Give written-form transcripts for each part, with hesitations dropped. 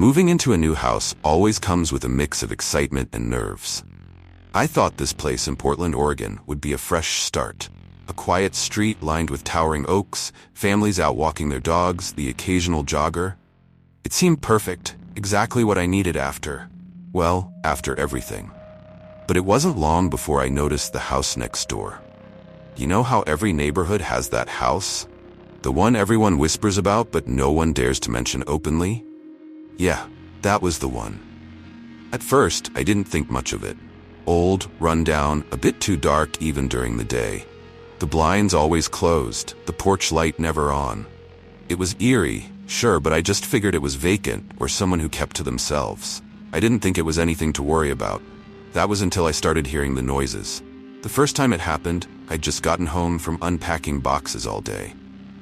Moving into a new house always comes with a mix of excitement and nerves. I thought this place in Portland, Oregon would be a fresh start. A quiet street lined with towering oaks, families out walking their dogs, the occasional jogger. It seemed perfect, exactly what I needed after everything. But it wasn't long before I noticed the house next door. You know how every neighborhood has that house? The one everyone whispers about but no one dares to mention openly? Yeah, that was the one. At first, I didn't think much of it. Old, run down, a bit too dark even during the day. The blinds always closed, the porch light never on. It was eerie, sure, but I just figured it was vacant or someone who kept to themselves. I didn't think it was anything to worry about. That was until I started hearing the noises. The first time it happened, I'd just gotten home from unpacking boxes all day.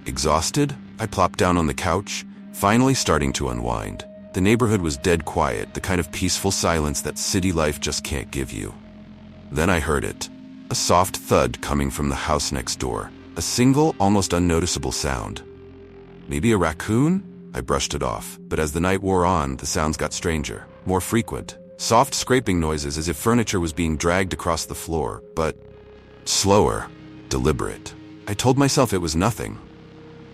Exhausted, I plopped down on the couch, finally starting to unwind. The neighborhood was dead quiet, the kind of peaceful silence that city life just can't give you. Then I heard it. A soft thud coming from the house next door. A single, almost unnoticeable sound. Maybe a raccoon? I brushed it off, but as the night wore on, the sounds got stranger, more frequent. Soft scraping noises as if furniture was being dragged across the floor, but slower, deliberate. I told myself it was nothing.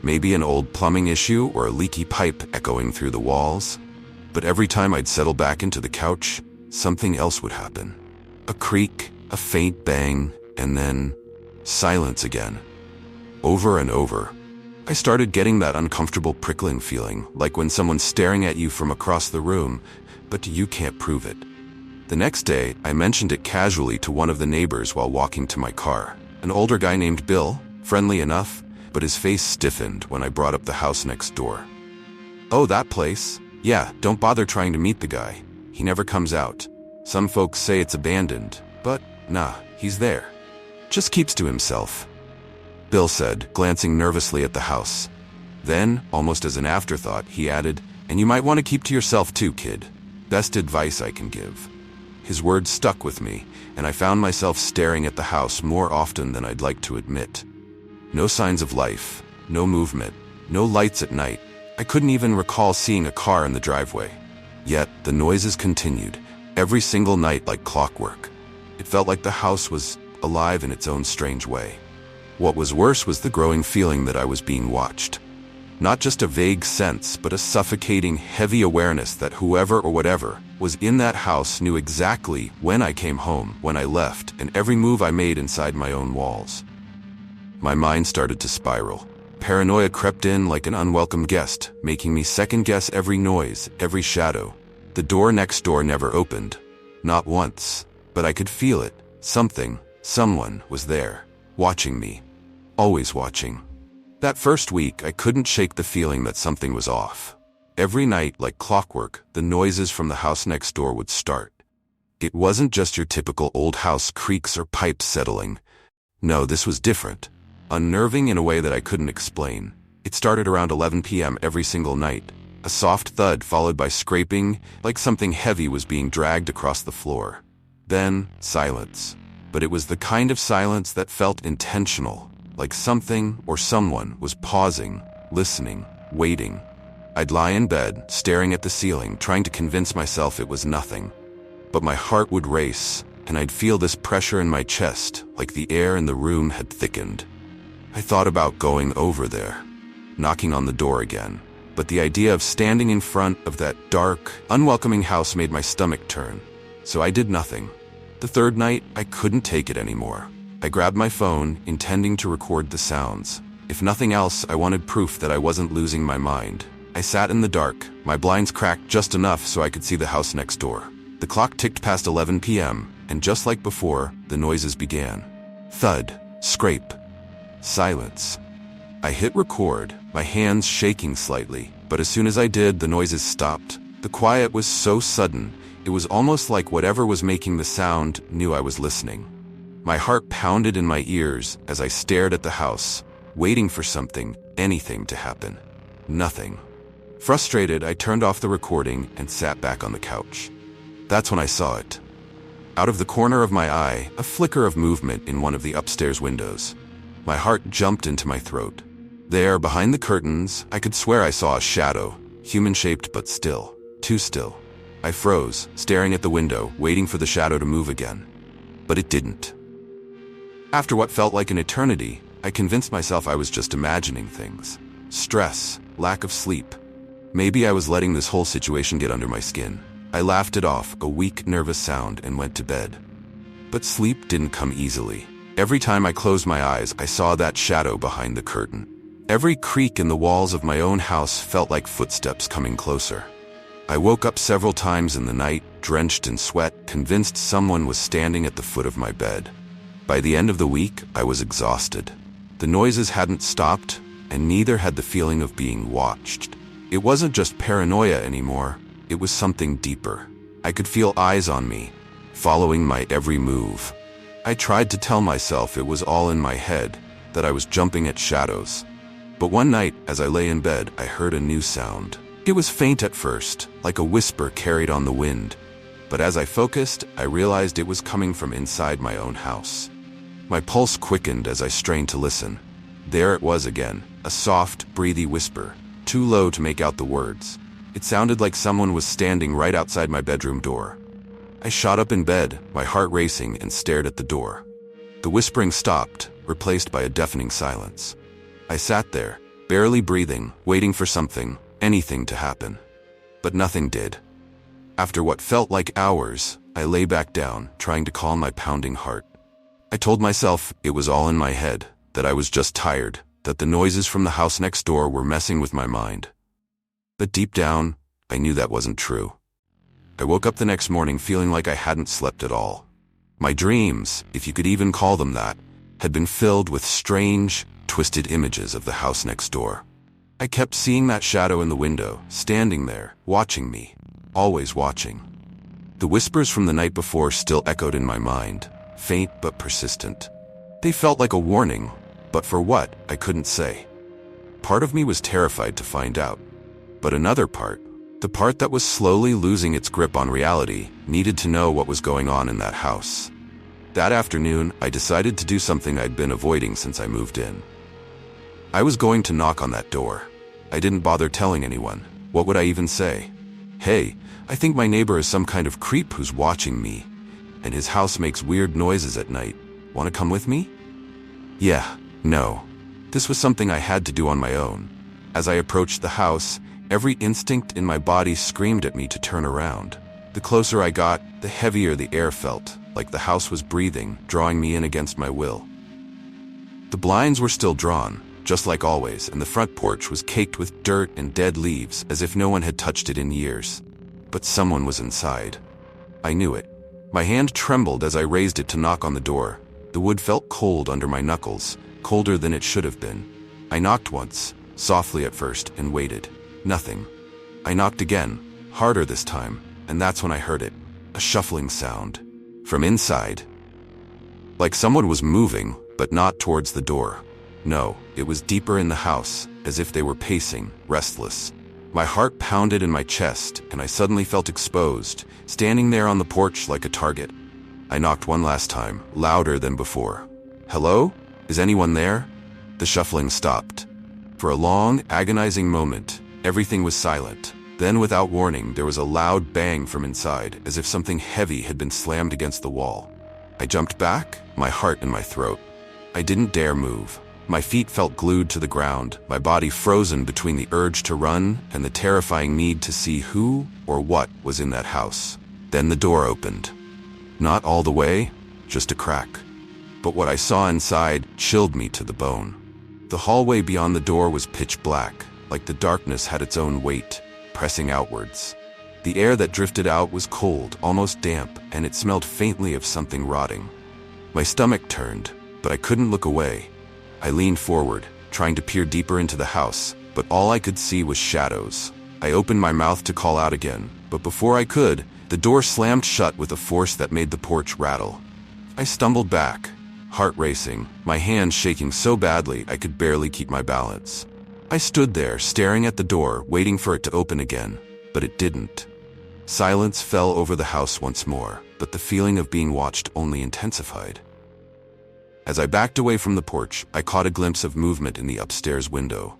Maybe an old plumbing issue or a leaky pipe echoing through the walls. But every time I'd settle back into the couch, something else would happen. A creak, a faint bang, and then silence again. Over and over. I started getting that uncomfortable prickling feeling, like when someone's staring at you from across the room, but you can't prove it. The next day, I mentioned it casually to one of the neighbors while walking to my car. An older guy named Bill, friendly enough, but his face stiffened when I brought up the house next door. Oh, that place? Yeah, don't bother trying to meet the guy. He never comes out. Some folks say it's abandoned, but nah, he's there. Just keeps to himself. Bill said, glancing nervously at the house. Then, almost as an afterthought, he added, and you might want to keep to yourself too, kid. Best advice I can give. His words stuck with me, and I found myself staring at the house more often than I'd like to admit. No signs of life, no movement, no lights at night. I couldn't even recall seeing a car in the driveway. Yet, the noises continued, every single night like clockwork. It felt like the house was alive in its own strange way. What was worse was the growing feeling that I was being watched. Not just a vague sense, but a suffocating, heavy awareness that whoever or whatever was in that house knew exactly when I came home, when I left, and every move I made inside my own walls. My mind started to spiral. Paranoia crept in like an unwelcome guest, making me second-guess every noise, every shadow. The door next door never opened. Not once. But I could feel it. Someone was there. Watching me. Always watching. That first week, I couldn't shake the feeling that something was off. Every night, like clockwork, the noises from the house next door would start. It wasn't just your typical old house creaks or pipes settling. No, this was different. Unnerving in a way that I couldn't explain. It started around 11 p.m. every single night. A soft thud followed by scraping, like something heavy was being dragged across the floor. Then, silence. But it was the kind of silence that felt intentional, like something or someone was pausing, listening, waiting. I'd lie in bed, staring at the ceiling, trying to convince myself it was nothing. But my heart would race, and I'd feel this pressure in my chest, like the air in the room had thickened. I thought about going over there, knocking on the door again, but the idea of standing in front of that dark, unwelcoming house made my stomach turn. So I did nothing. The third night, I couldn't take it anymore. I grabbed my phone, intending to record the sounds. If nothing else, I wanted proof that I wasn't losing my mind. I sat in the dark, my blinds cracked just enough so I could see the house next door. The clock ticked past 11 p.m., and just like before, the noises began. Thud, scrape, silence. I hit record, my hands shaking slightly, but as soon as I did, the noises stopped. The quiet was so sudden, it was almost like whatever was making the sound knew I was listening. My heart pounded in my ears as I stared at the house, waiting for something, anything to happen. Nothing. Frustrated, I turned off the recording and sat back on the couch. That's when I saw it. Out of the corner of my eye, a flicker of movement in one of the upstairs windows. My heart jumped into my throat. There, behind the curtains, I could swear I saw a shadow, human-shaped but still. Too still. I froze, staring at the window, waiting for the shadow to move again. But it didn't. After what felt like an eternity, I convinced myself I was just imagining things. Stress, lack of sleep. Maybe I was letting this whole situation get under my skin. I laughed it off, a weak, nervous sound, and went to bed. But sleep didn't come easily. Every time I closed my eyes, I saw that shadow behind the curtain. Every creak in the walls of my own house felt like footsteps coming closer. I woke up several times in the night, drenched in sweat, convinced someone was standing at the foot of my bed. By the end of the week, I was exhausted. The noises hadn't stopped, and neither had the feeling of being watched. It wasn't just paranoia anymore, it was something deeper. I could feel eyes on me, following my every move. I tried to tell myself it was all in my head, that I was jumping at shadows. But one night, as I lay in bed, I heard a new sound. It was faint at first, like a whisper carried on the wind. But as I focused, I realized it was coming from inside my own house. My pulse quickened as I strained to listen. There it was again, a soft, breathy whisper, too low to make out the words. It sounded like someone was standing right outside my bedroom door. I shot up in bed, my heart racing, and stared at the door. The whispering stopped, replaced by a deafening silence. I sat there, barely breathing, waiting for something, anything to happen. But nothing did. After what felt like hours, I lay back down, trying to calm my pounding heart. I told myself it was all in my head, that I was just tired, that the noises from the house next door were messing with my mind. But deep down, I knew that wasn't true. I woke up the next morning feeling like I hadn't slept at all. My dreams, if you could even call them that, had been filled with strange, twisted images of the house next door. I kept seeing that shadow in the window, standing there, watching me, always watching. The whispers from the night before still echoed in my mind, faint but persistent. They felt like a warning, but for what, I couldn't say. Part of me was terrified to find out. But another part, the part that was slowly losing its grip on reality, needed to know what was going on in that house. That afternoon, I decided to do something I'd been avoiding since I moved in. I was going to knock on that door. I didn't bother telling anyone. What would I even say? Hey, I think my neighbor is some kind of creep who's watching me, and his house makes weird noises at night. Want to come with me? Yeah, no. This was something I had to do on my own. As I approached the house, every instinct in my body screamed at me to turn around. The closer I got, the heavier the air felt, like the house was breathing, drawing me in against my will. The blinds were still drawn, just like always, and the front porch was caked with dirt and dead leaves, as if no one had touched it in years. But someone was inside. I knew it. My hand trembled as I raised it to knock on the door. The wood felt cold under my knuckles, colder than it should have been. I knocked once, softly at first, and waited. Nothing. I knocked again, harder this time, and that's when I heard it. A shuffling sound. From inside. Like someone was moving, but not towards the door. No, it was deeper in the house, as if they were pacing, restless. My heart pounded in my chest, and I suddenly felt exposed, standing there on the porch like a target. I knocked one last time, louder than before. Hello? Is anyone there? The shuffling stopped. For a long, agonizing moment, everything was silent. Then, without warning, there was a loud bang from inside, as if something heavy had been slammed against the wall. I jumped back, my heart in my throat. I didn't dare move. My feet felt glued to the ground, my body frozen between the urge to run and the terrifying need to see who or what was in that house. Then the door opened. Not all the way, just a crack. But what I saw inside chilled me to the bone. The hallway beyond the door was pitch black, like the darkness had its own weight, pressing outwards. The air that drifted out was cold, almost damp, and it smelled faintly of something rotting. My stomach turned, but I couldn't look away. I leaned forward, trying to peer deeper into the house, but all I could see was shadows. I opened my mouth to call out again, but before I could, the door slammed shut with a force that made the porch rattle. I stumbled back, heart racing, my hands shaking so badly I could barely keep my balance. I stood there, staring at the door, waiting for it to open again, but it didn't. Silence fell over the house once more, but the feeling of being watched only intensified. As I backed away from the porch, I caught a glimpse of movement in the upstairs window.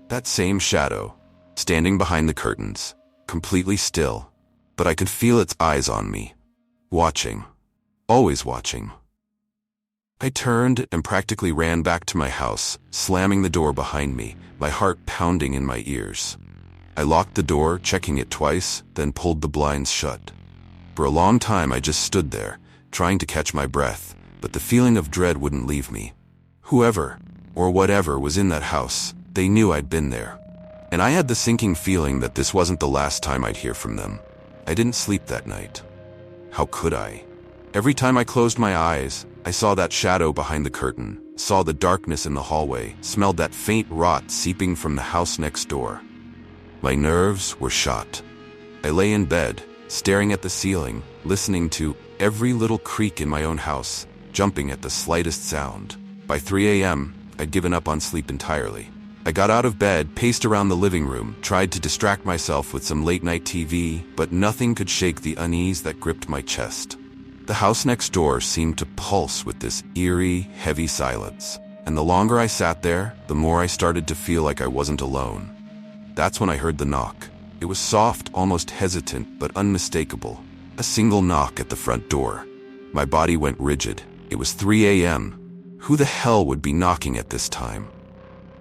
That same shadow, standing behind the curtains, completely still, but I could feel its eyes on me. Watching. Always watching. I turned and practically ran back to my house, slamming the door behind me, my heart pounding in my ears. I locked the door, checking it twice, then pulled the blinds shut. For a long time I just stood there, trying to catch my breath, but the feeling of dread wouldn't leave me. Whoever, or whatever was in that house, they knew I'd been there. And I had the sinking feeling that this wasn't the last time I'd hear from them. I didn't sleep that night. How could I? Every time I closed my eyes, I saw that shadow behind the curtain, saw the darkness in the hallway, smelled that faint rot seeping from the house next door. My nerves were shot. I lay in bed, staring at the ceiling, listening to every little creak in my own house, jumping at the slightest sound. By 3 a.m., I'd given up on sleep entirely. I got out of bed, paced around the living room, tried to distract myself with some late-night TV, but nothing could shake the unease that gripped my chest. The house next door seemed to pulse with this eerie, heavy silence, and the longer I sat there, the more I started to feel like I wasn't alone. That's when I heard the knock. It was soft, almost hesitant, but unmistakable. A single knock at the front door. My body went rigid. It was 3 a.m. Who the hell would be knocking at this time?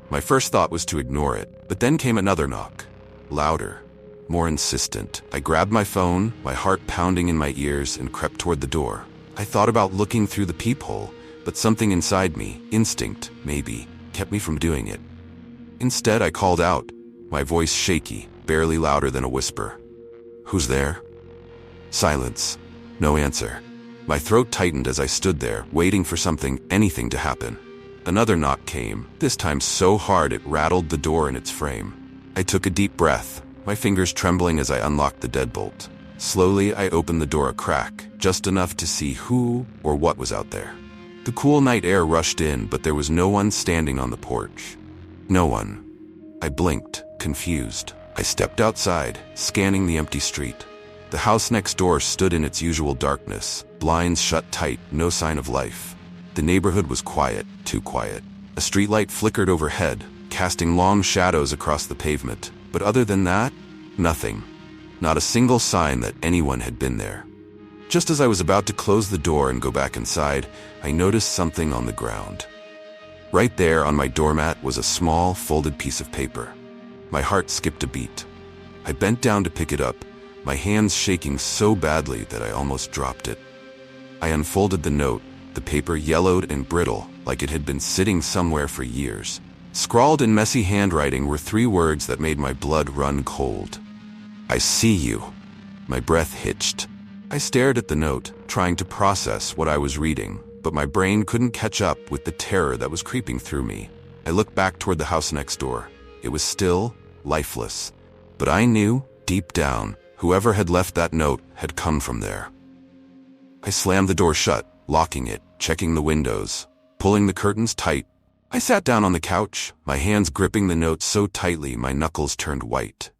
My first thought was to ignore it, but then came another knock. Louder, more insistent. I grabbed my phone, my heart pounding in my ears, and crept toward the door. I thought about looking through the peephole, but something inside me, instinct, maybe, kept me from doing it. Instead, I called out, my voice shaky, barely louder than a whisper. Who's there? Silence. No answer. My throat tightened as I stood there, waiting for anything to happen. Another knock came, this time so hard it rattled the door in its frame. I took a deep breath, my fingers trembling as I unlocked the deadbolt. Slowly, I opened the door a crack, just enough to see who or what was out there. The cool night air rushed in, but there was no one standing on the porch. No one. I blinked, confused. I stepped outside, scanning the empty street. The house next door stood in its usual darkness, blinds shut tight, no sign of life. The neighborhood was quiet, too quiet. A streetlight flickered overhead, casting long shadows across the pavement. But other than that, nothing. Not a single sign that anyone had been there. Just as I was about to close the door and go back inside, I noticed something on the ground. Right there on my doormat was a small, folded piece of paper. My heart skipped a beat. I bent down to pick it up, my hands shaking so badly that I almost dropped it. I unfolded the note, the paper yellowed and brittle, like it had been sitting somewhere for years. Scrawled in messy handwriting were 3 words that made my blood run cold. I see you. My breath hitched. I stared at the note, trying to process what I was reading, but my brain couldn't catch up with the terror that was creeping through me. I looked back toward the house next door. It was still, lifeless. But I knew, deep down, whoever had left that note had come from there. I slammed the door shut, locking it, checking the windows, pulling the curtains tight. I sat down on the couch, my hands gripping the note so tightly my knuckles turned white.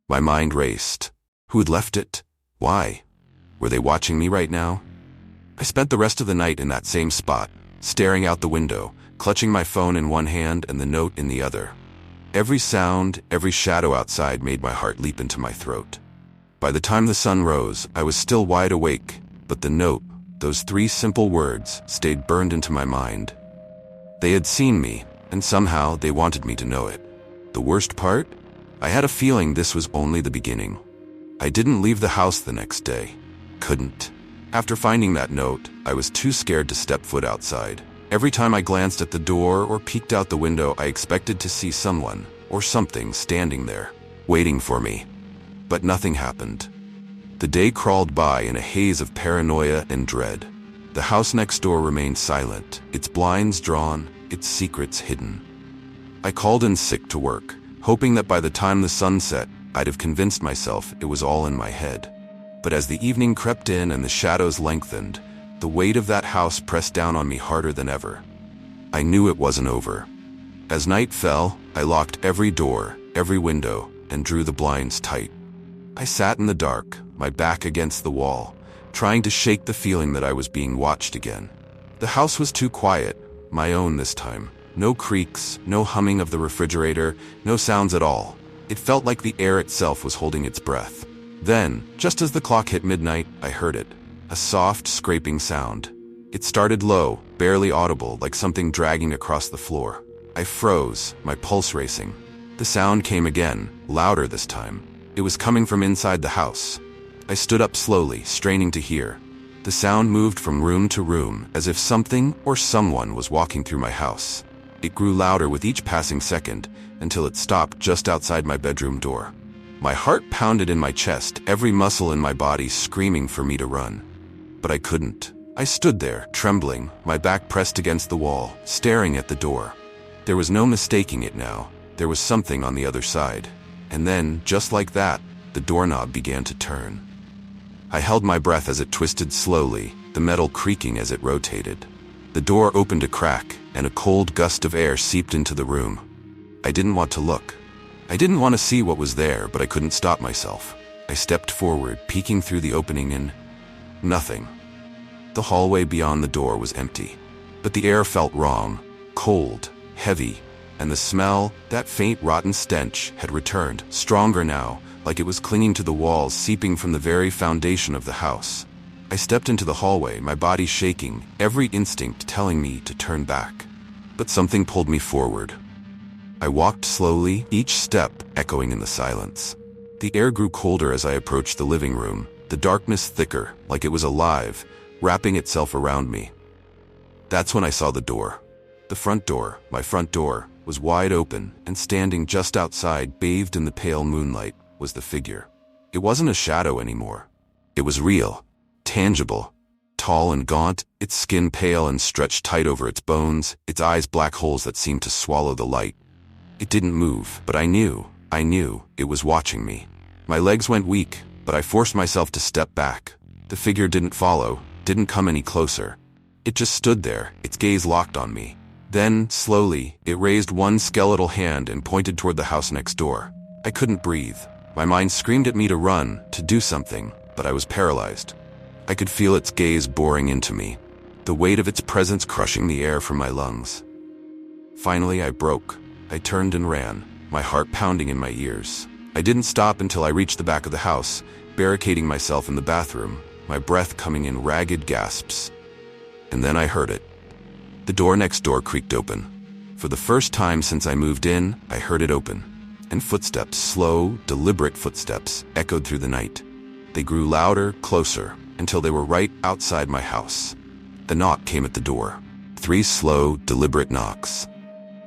My mind raced. Who had left it? Why? Were they watching me right now? I spent the rest of the night in that same spot, staring out the window, clutching my phone in one hand and the note in the other. Every sound, every shadow outside made my heart leap into my throat. By the time the sun rose, I was still wide awake, but the note, those 3 simple words, stayed burned into my mind. They had seen me, and somehow they wanted me to know it. The worst part? I had a feeling this was only the beginning. I didn't leave the house the next day. Couldn't. After finding that note, I was too scared to step foot outside. Every time I glanced at the door or peeked out the window, I expected to see someone or something standing there, waiting for me. But nothing happened. The day crawled by in a haze of paranoia and dread. The house next door remained silent, its blinds drawn, its secrets hidden. I called in sick to work, hoping that by the time the sun set, I'd have convinced myself it was all in my head. But as the evening crept in and the shadows lengthened, the weight of that house pressed down on me harder than ever. I knew it wasn't over. As night fell, I locked every door, every window, and drew the blinds tight. I sat in the dark, my back against the wall, trying to shake the feeling that I was being watched again. The house was too quiet, my own this time. No creaks, no humming of the refrigerator, no sounds at all. It felt like the air itself was holding its breath. Then, just as the clock hit midnight, I heard it. A soft, scraping sound. It started low, barely audible, like something dragging across the floor. I froze, my pulse racing. The sound came again, louder this time. It was coming from inside the house. I stood up slowly, straining to hear. The sound moved from room to room, as if something or someone was walking through my house. It grew louder with each passing second, until it stopped just outside my bedroom door. My heart pounded in my chest, every muscle in my body screaming for me to run. But I couldn't. I stood there, trembling, my back pressed against the wall, staring at the door. There was no mistaking it now. There was something on the other side. And then, just like that, the doorknob began to turn. I held my breath as it twisted slowly, the metal creaking as it rotated. The door opened a crack, and a cold gust of air seeped into the room. I didn't want to look. I didn't want to see what was there, but I couldn't stop myself. I stepped forward, peeking through the opening, and nothing. The hallway beyond the door was empty. But the air felt wrong, cold, heavy, and the smell, that faint rotten stench, had returned, stronger now, like it was clinging to the walls, seeping from the very foundation of the house. I stepped into the hallway, my body shaking, every instinct telling me to turn back. But something pulled me forward. I walked slowly, each step echoing in the silence. The air grew colder as I approached the living room, the darkness thicker, like it was alive, wrapping itself around me. That's when I saw the door. The front door, my front door, was wide open, and standing just outside, bathed in the pale moonlight, was the figure. It wasn't a shadow anymore. It was real, tangible, tall and gaunt, its skin pale and stretched tight over its bones, its eyes black holes that seemed to swallow the light. It didn't move, but I knew it was watching me. My legs went weak, but I forced myself to step back. The figure didn't follow, didn't come any closer. It just stood there, its gaze locked on me. Then, slowly, it raised one skeletal hand and pointed toward the house next door. I couldn't breathe. My mind screamed at me to run, to do something, but I was paralyzed. I could feel its gaze boring into me, the weight of its presence crushing the air from my lungs. Finally, I broke. I turned and ran, my heart pounding in my ears. I didn't stop until I reached the back of the house, barricading myself in the bathroom, my breath coming in ragged gasps. And then I heard it. The door next door creaked open. For the first time since I moved in, I heard it open. And footsteps, slow, deliberate footsteps, echoed through the night. They grew louder, closer, until they were right outside my house. The knock came at the door. 3 slow, deliberate knocks.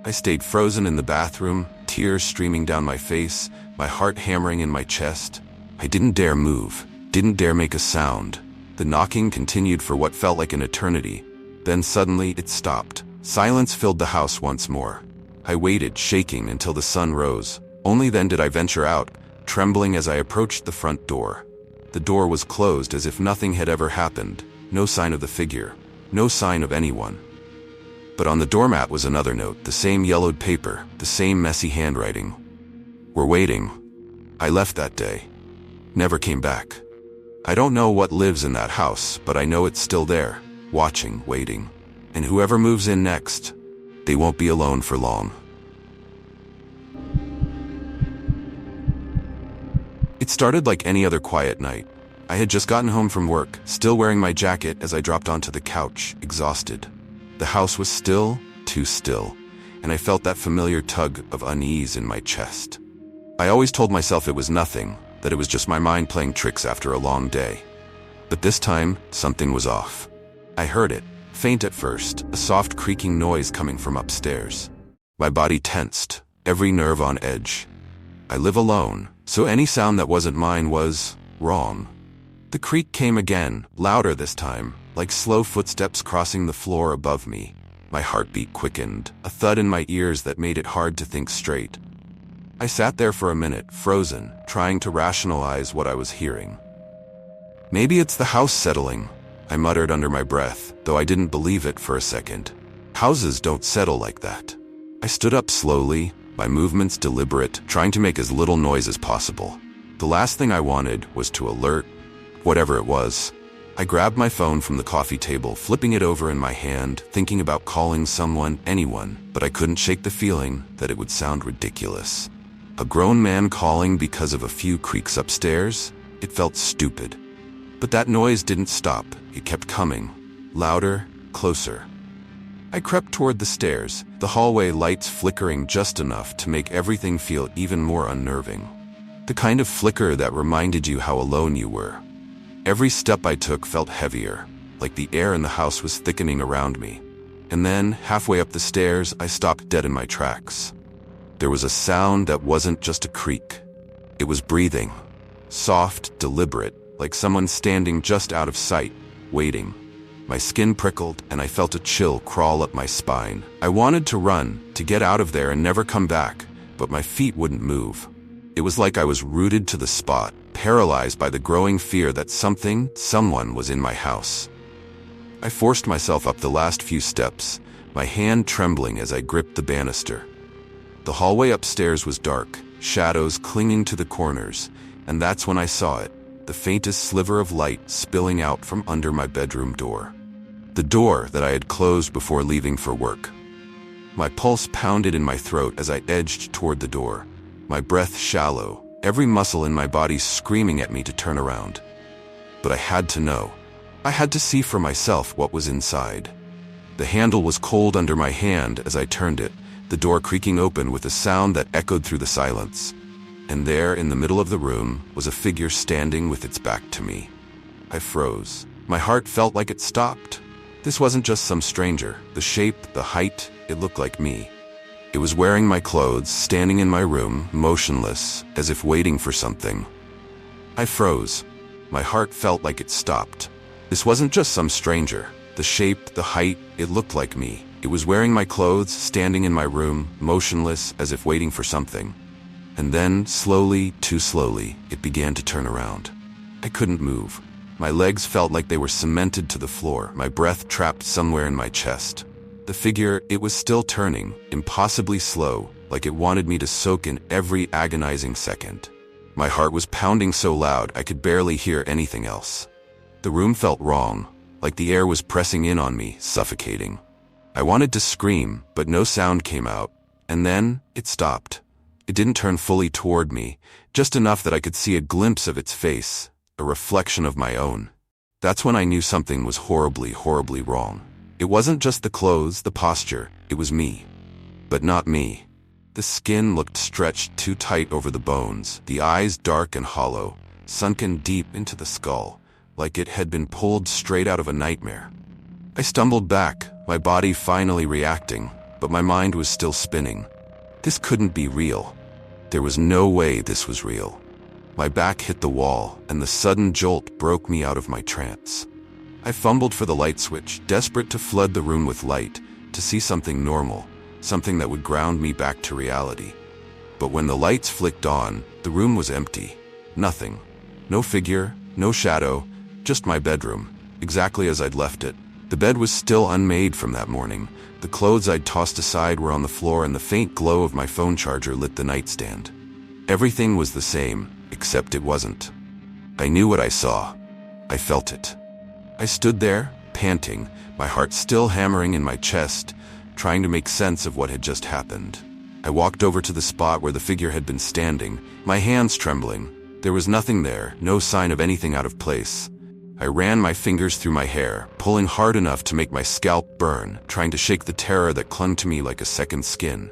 I stayed frozen in the bathroom, tears streaming down my face, my heart hammering in my chest. I didn't dare move, didn't dare make a sound. The knocking continued for what felt like an eternity. Then suddenly it stopped. Silence filled the house once more. I waited, shaking, until the sun rose. Only then did I venture out, trembling as I approached the front door. The door was closed as if nothing had ever happened. No sign of the figure. No sign of anyone. But on the doormat was another note, the same yellowed paper, the same messy handwriting. "We're waiting." I left that day. Never came back. I don't know what lives in that house, but I know it's still there, watching, waiting. And whoever moves in next, they won't be alone for long. It started like any other quiet night. I had just gotten home from work, still wearing my jacket as I dropped onto the couch, exhausted. The house was still, too still, and I felt that familiar tug of unease in my chest. I always told myself it was nothing, that it was just my mind playing tricks after a long day. But this time, something was off. I heard it, faint at first, a soft creaking noise coming from upstairs. My body tensed, every nerve on edge. I live alone, so any sound that wasn't mine was wrong. The creak came again, louder this time, like slow footsteps crossing the floor above me. My heartbeat quickened, a thud in my ears that made it hard to think straight. I sat there for a minute, frozen, trying to rationalize what I was hearing. "Maybe it's the house settling," I muttered under my breath, though I didn't believe it for a second. Houses don't settle like that. I stood up slowly, my movements deliberate, trying to make as little noise as possible. The last thing I wanted was to alert whatever it was. I grabbed my phone from the coffee table, flipping it over in my hand, thinking about calling someone, anyone, but I couldn't shake the feeling that it would sound ridiculous. A grown man calling because of a few creaks upstairs? It felt stupid. But that noise didn't stop. It kept coming. Louder, closer. I crept toward the stairs, the hallway lights flickering just enough to make everything feel even more unnerving. The kind of flicker that reminded you how alone you were. Every step I took felt heavier, like the air in the house was thickening around me. And then, halfway up the stairs, I stopped dead in my tracks. There was a sound that wasn't just a creak. It was breathing. Soft, deliberate, like someone standing just out of sight, waiting. My skin prickled, and I felt a chill crawl up my spine. I wanted to run, to get out of there and never come back, but my feet wouldn't move. It was like I was rooted to the spot, paralyzed by the growing fear that someone was in my house. I forced myself up the last few steps, my hand trembling as I gripped the banister. The hallway upstairs was dark, shadows clinging to the corners, and that's when I saw it, the faintest sliver of light spilling out from under my bedroom door. The door that I had closed before leaving for work. My pulse pounded in my throat as I edged toward the door, my breath shallow, every muscle in my body screaming at me to turn around. But I had to know. I had to see for myself what was inside. The handle was cold under my hand as I turned it, the door creaking open with a sound that echoed through the silence. And there, in the middle of the room, was a figure standing with its back to me. I froze. My heart felt like it stopped. This wasn't just some stranger. The shape, the height, it looked like me. It was wearing my clothes, standing in my room, motionless, as if waiting for something. I froze. My heart felt like it stopped. This wasn't just some stranger. The shape, the height, it looked like me. It was wearing my clothes, standing in my room, motionless, as if waiting for something. And then, slowly, too slowly, it began to turn around. I couldn't move. My legs felt like they were cemented to the floor, my breath trapped somewhere in my chest. The figure, it was still turning, impossibly slow, like it wanted me to soak in every agonizing second. My heart was pounding so loud I could barely hear anything else. The room felt wrong, like the air was pressing in on me, suffocating. I wanted to scream, but no sound came out, and then it stopped. It didn't turn fully toward me, just enough that I could see a glimpse of its face, a reflection of my own. That's when I knew something was horribly, horribly wrong. It wasn't just the clothes, the posture, it was me. But not me. The skin looked stretched too tight over the bones, the eyes dark and hollow, sunken deep into the skull, like it had been pulled straight out of a nightmare. I stumbled back, my body finally reacting, but my mind was still spinning. This couldn't be real. There was no way this was real. My back hit the wall, and the sudden jolt broke me out of my trance. I fumbled for the light switch, desperate to flood the room with light, to see something normal, something that would ground me back to reality. But when the lights flicked on, the room was empty. Nothing. No figure, no shadow, just my bedroom, exactly as I'd left it. The bed was still unmade from that morning. The clothes I'd tossed aside were on the floor, and the faint glow of my phone charger lit the nightstand. Everything was the same, except it wasn't. I knew what I saw. I felt it. I stood there, panting, my heart still hammering in my chest, trying to make sense of what had just happened. I walked over to the spot where the figure had been standing, my hands trembling. There was nothing there, no sign of anything out of place. I ran my fingers through my hair, pulling hard enough to make my scalp burn, trying to shake the terror that clung to me like a second skin.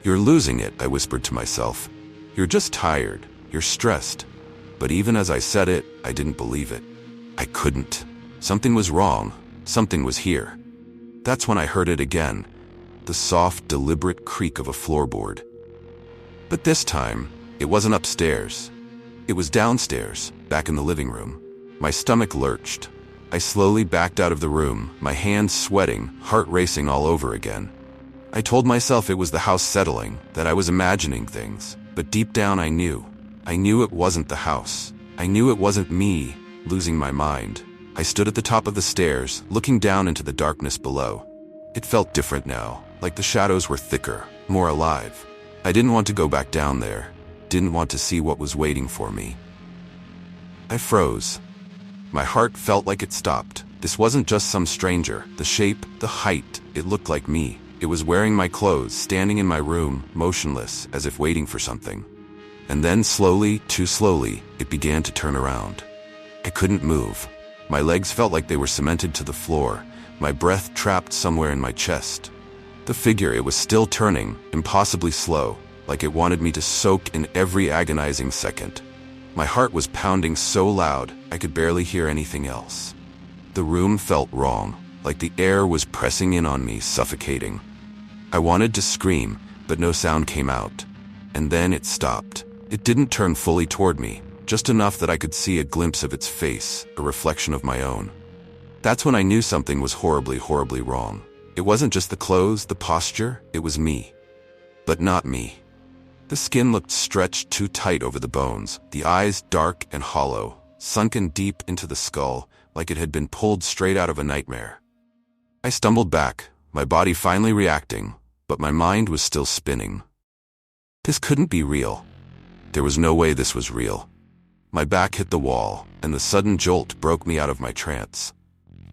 "You're losing it," I whispered to myself. "You're just tired. You're stressed." But even as I said it, I didn't believe it. I couldn't. Something was wrong. Something was here. That's when I heard it again, the soft, deliberate creak of a floorboard. But this time, it wasn't upstairs. It was downstairs, back in the living room. My stomach lurched. I slowly backed out of the room, my hands sweating, heart racing all over again. I told myself it was the house settling, that I was imagining things, but deep down I knew. I knew it wasn't the house. I knew it wasn't me, losing my mind. I stood at the top of the stairs, looking down into the darkness below. It felt different now, like the shadows were thicker, more alive. I didn't want to go back down there, didn't want to see what was waiting for me. I froze. My heart felt like it stopped. This wasn't just some stranger. The shape, the height, it looked like me. It was wearing my clothes, standing in my room, motionless, as if waiting for something. And then slowly, too slowly, it began to turn around. I couldn't move. My legs felt like they were cemented to the floor, my breath trapped somewhere in my chest. The figure, it was still turning, impossibly slow, like it wanted me to soak in every agonizing second. My heart was pounding so loud, I could barely hear anything else. The room felt wrong, like the air was pressing in on me, suffocating. I wanted to scream, but no sound came out. And then it stopped. It didn't turn fully toward me, just enough that I could see a glimpse of its face, a reflection of my own. That's when I knew something was horribly, horribly wrong. It wasn't just the clothes, the posture, it was me. But not me. The skin looked stretched too tight over the bones, the eyes dark and hollow, sunken deep into the skull, like it had been pulled straight out of a nightmare. I stumbled back, my body finally reacting, but my mind was still spinning. This couldn't be real. There was no way this was real. My back hit the wall, and the sudden jolt broke me out of my trance.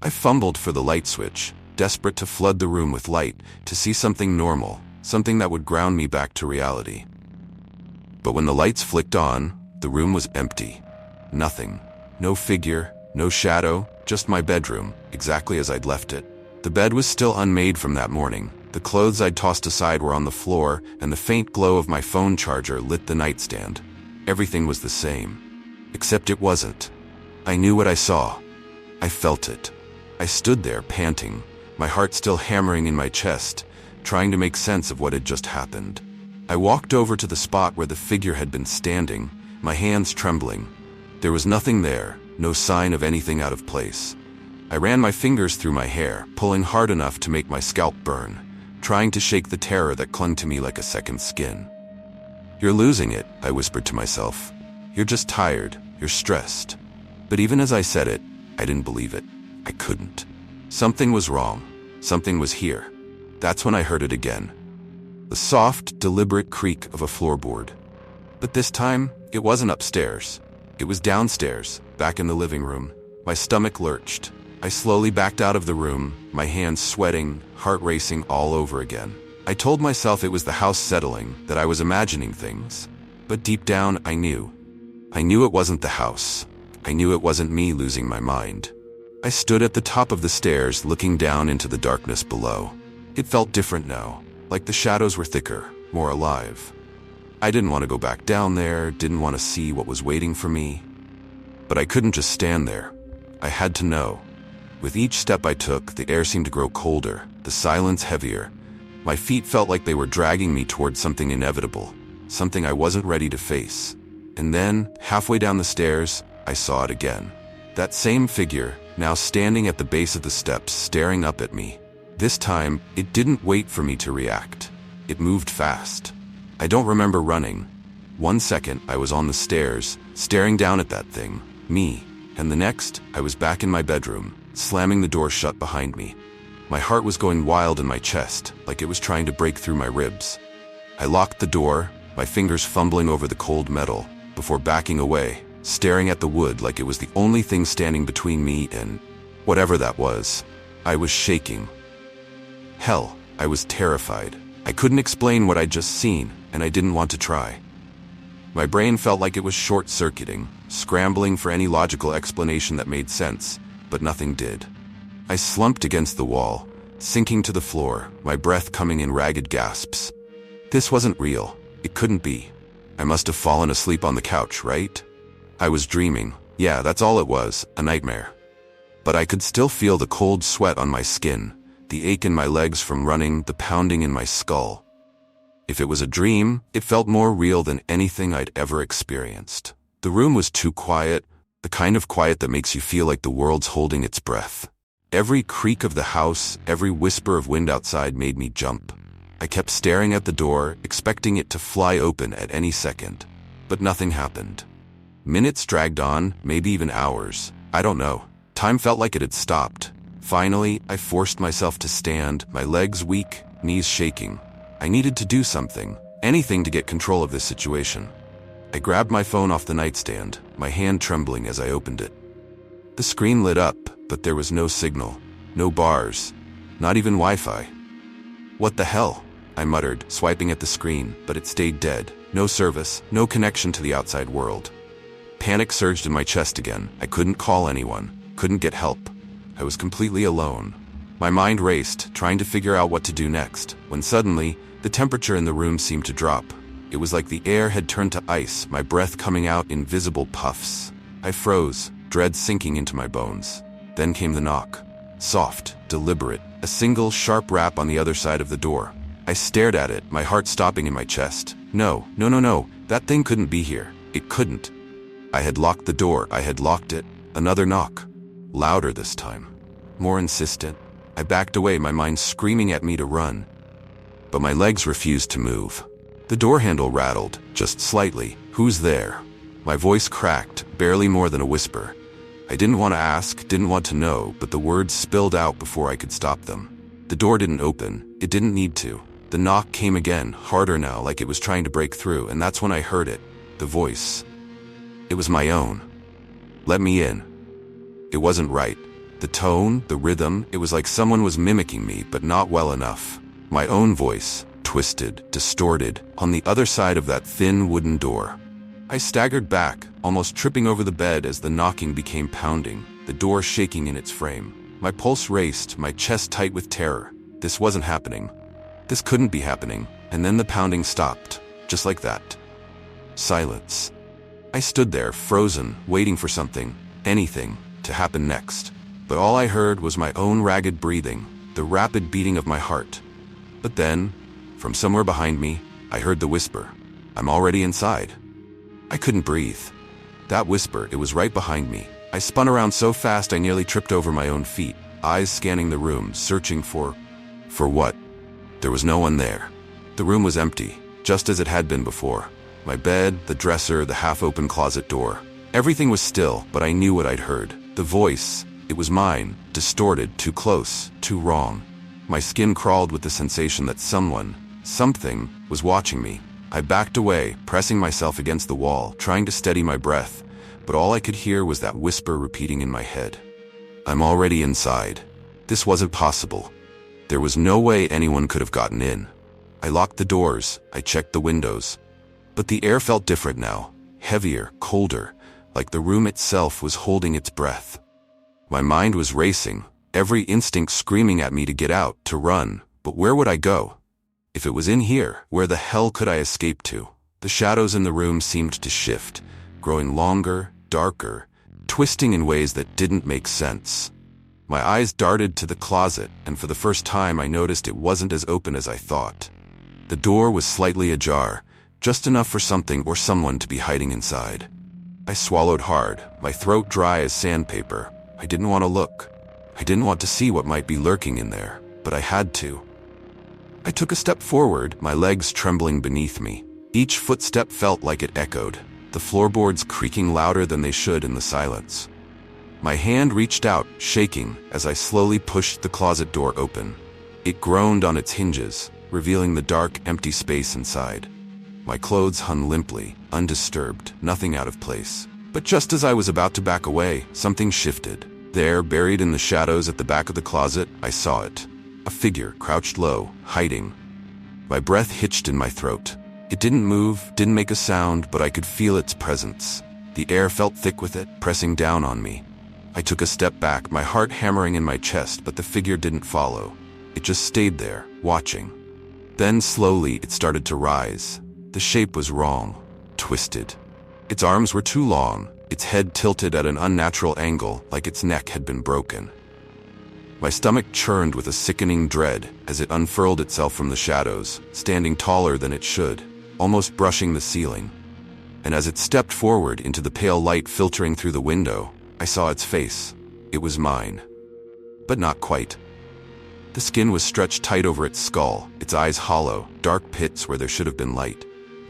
I fumbled for the light switch, desperate to flood the room with light, to see something normal, something that would ground me back to reality. But when the lights flicked on, the room was empty. Nothing. No figure, no shadow, just my bedroom, exactly as I'd left it. The bed was still unmade from that morning. The clothes I'd tossed aside were on the floor, and the faint glow of my phone charger lit the nightstand. Everything was the same. Except it wasn't. I knew what I saw. I felt it. I stood there, panting, my heart still hammering in my chest, trying to make sense of what had just happened. I walked over to the spot where the figure had been standing, my hands trembling. There was nothing there, no sign of anything out of place. I ran my fingers through my hair, pulling hard enough to make my scalp burn, trying to shake the terror that clung to me like a second skin. "You're losing it," I whispered to myself. "You're just tired, you're stressed." But even as I said it, I didn't believe it. I couldn't. Something was wrong. Something was here. That's when I heard it again. The soft, deliberate creak of a floorboard. But this time, it wasn't upstairs. It was downstairs, back in the living room. My stomach lurched. I slowly backed out of the room, my hands sweating, heart racing all over again. I told myself it was the house settling, that I was imagining things. But deep down, I knew. I knew it wasn't the house. I knew it wasn't me losing my mind. I stood at the top of the stairs, looking down into the darkness below. It felt different now, like the shadows were thicker, more alive. I didn't want to go back down there, didn't want to see what was waiting for me. But I couldn't just stand there. I had to know. With each step I took, the air seemed to grow colder, the silence heavier. My feet felt like they were dragging me toward something inevitable, something I wasn't ready to face. And then, halfway down the stairs, I saw it again. That same figure, now standing at the base of the steps, staring up at me. This time, it didn't wait for me to react. It moved fast. I don't remember running. 1 second, I was on the stairs, staring down at that thing, me. And the next, I was back in my bedroom, slamming the door shut behind me. My heart was going wild in my chest, like it was trying to break through my ribs. I locked the door, my fingers fumbling over the cold metal, before backing away, staring at the wood like it was the only thing standing between me and whatever that was. I was shaking. Hell, I was terrified. I couldn't explain what I'd just seen, and I didn't want to try. My brain felt like it was short-circuiting, scrambling for any logical explanation that made sense, but nothing did. I slumped against the wall, sinking to the floor, my breath coming in ragged gasps. This wasn't real. It couldn't be. I must have fallen asleep on the couch, right? I was dreaming. Yeah, that's all it was, a nightmare. But I could still feel the cold sweat on my skin, the ache in my legs from running, the pounding in my skull. If it was a dream, it felt more real than anything I'd ever experienced. The room was too quiet, the kind of quiet that makes you feel like the world's holding its breath. Every creak of the house, every whisper of wind outside made me jump. I kept staring at the door, expecting it to fly open at any second. But nothing happened. Minutes dragged on, maybe even hours. I don't know. Time felt like it had stopped. Finally, I forced myself to stand, my legs weak, knees shaking. I needed to do something, anything to get control of this situation. I grabbed my phone off the nightstand, my hand trembling as I opened it. The screen lit up, but there was no signal, no bars, not even Wi-Fi. "What the hell?" I muttered, swiping at the screen, but it stayed dead. No service, no connection to the outside world. Panic surged in my chest again. I couldn't call anyone, couldn't get help. I was completely alone. My mind raced, trying to figure out what to do next, when suddenly, the temperature in the room seemed to drop. It was like the air had turned to ice, my breath coming out in visible puffs. I froze, dread sinking into my bones. Then came the knock. Soft, deliberate, a single sharp rap on the other side of the door. I stared at it, my heart stopping in my chest. No, that thing couldn't be here. It couldn't. I had locked the door, I had locked it. Another knock. Louder this time. More insistent. I backed away, my mind screaming at me to run. But my legs refused to move. The door handle rattled, just slightly. Who's there? My voice cracked, barely more than a whisper. I didn't want to ask, didn't want to know, but the words spilled out before I could stop them. The door didn't open. It didn't need to. The knock came again, harder now, like it was trying to break through, and that's when I heard it. The voice. It was my own. Let me in. It wasn't right. The tone, the rhythm, it was like someone was mimicking me, but not well enough. My own voice, twisted, distorted, on the other side of that thin wooden door. I staggered back, almost tripping over the bed as the knocking became pounding, the door shaking in its frame. My pulse raced, my chest tight with terror. This wasn't happening. This couldn't be happening. And then the pounding stopped, just like that. Silence. I stood there, frozen, waiting for something, anything, to happen next. But all I heard was my own ragged breathing, the rapid beating of my heart. But then, from somewhere behind me, I heard the whisper. I'm already inside. I couldn't breathe. That whisper, it was right behind me. I spun around so fast I nearly tripped over my own feet, eyes scanning the room, searching for what? There was no one there. The room was empty, just as it had been before. My bed, the dresser, the half-open closet door. Everything was still, but I knew what I'd heard. The voice, it was mine, distorted, too close, too wrong. My skin crawled with the sensation that something, was watching me. I backed away, pressing myself against the wall, trying to steady my breath, but all I could hear was that whisper repeating in my head. I'm already inside. This wasn't possible. There was no way anyone could have gotten in. I locked the doors, I checked the windows. But the air felt different now, heavier, colder, like the room itself was holding its breath. My mind was racing, every instinct screaming at me to get out, to run, but where would I go? If it was in here, where the hell could I escape to? The shadows in the room seemed to shift, growing longer, darker, twisting in ways that didn't make sense. My eyes darted to the closet, and for the first time I noticed it wasn't as open as I thought. The door was slightly ajar, just enough for something or someone to be hiding inside. I swallowed hard, my throat dry as sandpaper. I didn't want to look. I didn't want to see what might be lurking in there, but I had to. I took a step forward, my legs trembling beneath me. Each footstep felt like it echoed, the floorboards creaking louder than they should in the silence. My hand reached out, shaking, as I slowly pushed the closet door open. It groaned on its hinges, revealing the dark, empty space inside. My clothes hung limply, undisturbed, nothing out of place. But just as I was about to back away, something shifted. There, buried in the shadows at the back of the closet, I saw it. A figure, crouched low, hiding. My breath hitched in my throat. It didn't move, didn't make a sound, but I could feel its presence. The air felt thick with it, pressing down on me. I took a step back, my heart hammering in my chest, but the figure didn't follow. It just stayed there, watching. Then slowly it started to rise. The shape was wrong, twisted. Its arms were too long, its head tilted at an unnatural angle, like its neck had been broken. My stomach churned with a sickening dread as it unfurled itself from the shadows, standing taller than it should, almost brushing the ceiling. And as it stepped forward into the pale light filtering through the window, I saw its face. It was mine. But not quite. The skin was stretched tight over its skull, its eyes hollow, dark pits where there should have been light.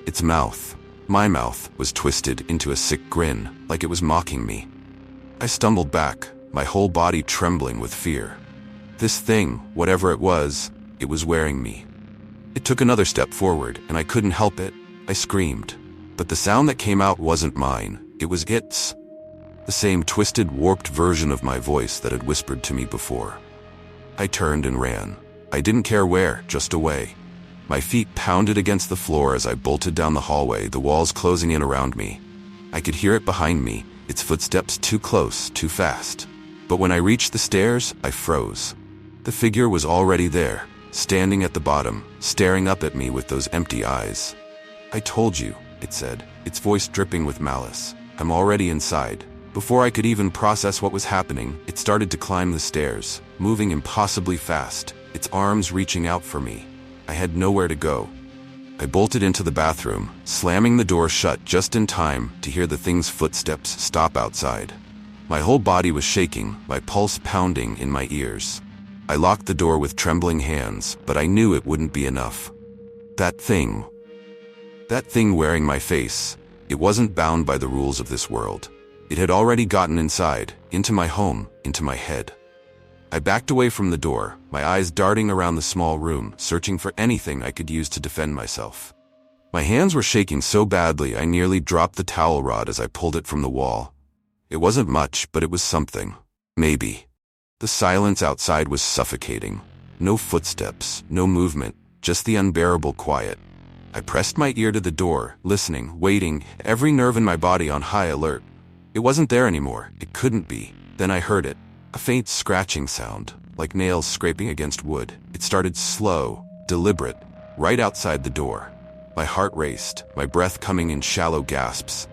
Its mouth, my mouth, was twisted into a sick grin, like it was mocking me. I stumbled back, my whole body trembling with fear. This thing, whatever it was wearing me. It took another step forward, and I couldn't help it. I screamed. But the sound that came out wasn't mine. It was its. The same twisted, warped version of my voice that had whispered to me before. I turned and ran. I didn't care where, just away. My feet pounded against the floor as I bolted down the hallway, the walls closing in around me. I could hear it behind me, its footsteps too close, too fast. But when I reached the stairs, I froze. The figure was already there, standing at the bottom, staring up at me with those empty eyes. "I told you," it said, its voice dripping with malice. "I'm already inside." Before I could even process what was happening, it started to climb the stairs, moving impossibly fast, its arms reaching out for me. I had nowhere to go. I bolted into the bathroom, slamming the door shut just in time to hear the thing's footsteps stop outside. My whole body was shaking, my pulse pounding in my ears. I locked the door with trembling hands, but I knew it wouldn't be enough. That thing wearing my face, it wasn't bound by the rules of this world. It had already gotten inside, into my home, into my head. I backed away from the door, my eyes darting around the small room, searching for anything I could use to defend myself. My hands were shaking so badly I nearly dropped the towel rod as I pulled it from the wall. It wasn't much, but it was something. Maybe. The silence outside was suffocating. No footsteps, no movement, just the unbearable quiet. I pressed my ear to the door, listening, waiting, every nerve in my body on high alert. It wasn't there anymore. It couldn't be. Then I heard it. A faint scratching sound, like nails scraping against wood. It started slow, deliberate, right outside the door. My heart raced, my breath coming in shallow gasps.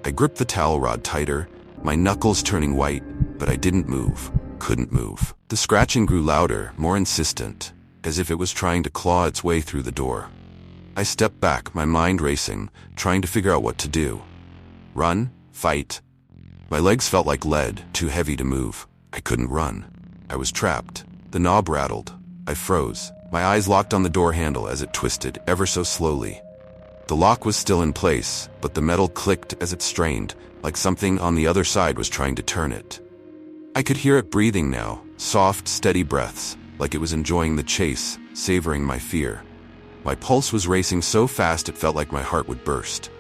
I gripped the towel rod tighter, my knuckles turning white, but I didn't move, couldn't move. The scratching grew louder, more insistent, as if it was trying to claw its way through the door. I stepped back, my mind racing, trying to figure out what to do. Run? Fight? My legs felt like lead, too heavy to move. I couldn't run. I was trapped. The knob rattled. I froze. My eyes locked on the door handle as it twisted, ever so slowly. The lock was still in place, but the metal clicked as it strained, like something on the other side was trying to turn it. I could hear it breathing now, soft, steady breaths, like it was enjoying the chase, savoring my fear. My pulse was racing so fast it felt like my heart would burst.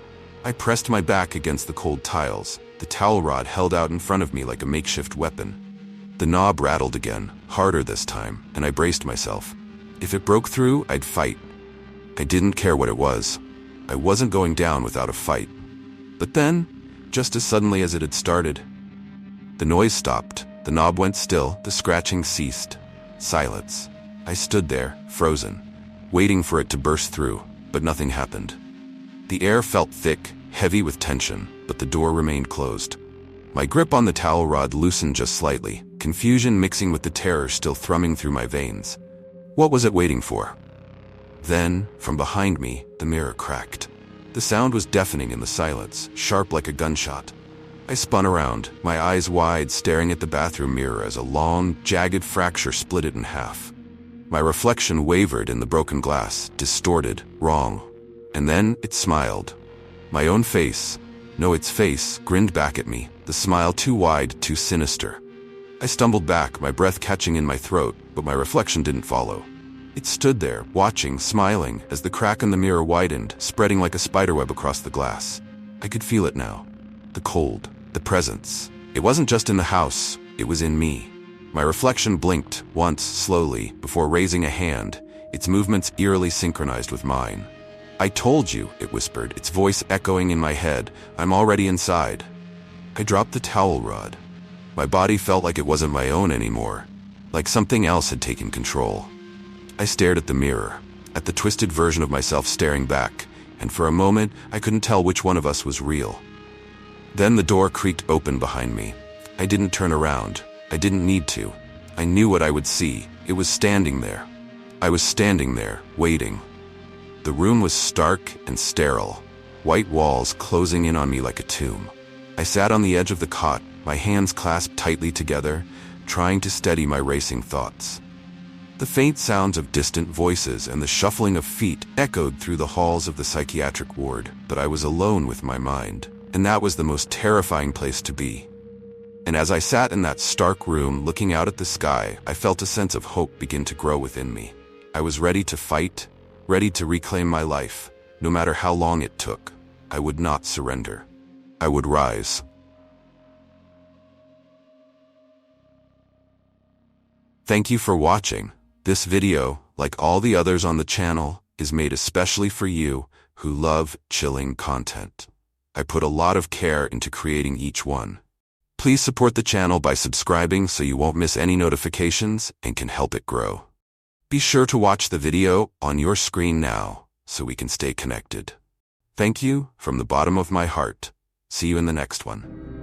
I pressed my back against the cold tiles, the towel rod held out in front of me like a makeshift weapon. The knob rattled again, harder this time, and I braced myself. If it broke through, I'd fight. I didn't care what it was. I wasn't going down without a fight. But then, just as suddenly as it had started, the noise stopped, the knob went still, the scratching ceased. Silence. I stood there, frozen, waiting for it to burst through, but nothing happened. The air felt thick, heavy with tension, but the door remained closed. My grip on the towel rod loosened just slightly, confusion mixing with the terror still thrumming through my veins. What was it waiting for? Then, from behind me, the mirror cracked. The sound was deafening in the silence, sharp like a gunshot. I spun around, my eyes wide, staring at the bathroom mirror as a long, jagged fracture split it in half. My reflection wavered in the broken glass, distorted, wrong. And then it smiled. My own face, no, its face, grinned back at me, the smile too wide, too sinister. I stumbled back, my breath catching in my throat, but my reflection didn't follow. It stood there, watching, smiling, as the crack in the mirror widened, spreading like a spiderweb across the glass. I could feel it now. The cold, the presence. It wasn't just in the house, it was in me. My reflection blinked, once, slowly, before raising a hand, its movements eerily synchronized with mine. "I told you," it whispered, its voice echoing in my head. "I'm already inside." I dropped the towel rod. My body felt like it wasn't my own anymore, like something else had taken control. I stared at the mirror, at the twisted version of myself staring back, and for a moment I couldn't tell which one of us was real. Then the door creaked open behind me. I didn't turn around. I didn't need to. I knew what I would see. It was standing there. I was standing there, waiting. The room was stark and sterile, white walls closing in on me like a tomb. I sat on the edge of the cot, my hands clasped tightly together, trying to steady my racing thoughts. The faint sounds of distant voices and the shuffling of feet echoed through the halls of the psychiatric ward, but I was alone with my mind, and that was the most terrifying place to be. And as I sat in that stark room looking out at the sky, I felt a sense of hope begin to grow within me. I was ready to fight, ready to reclaim my life. No matter how long it took, I would not surrender. I would rise. Thank you for watching. This video, like all the others on the channel, is made especially for you who love chilling content. I put a lot of care into creating each one. Please support the channel by subscribing so you won't miss any notifications and can help it grow. Be sure to watch the video on your screen now so we can stay connected. Thank you from the bottom of my heart. See you in the next one.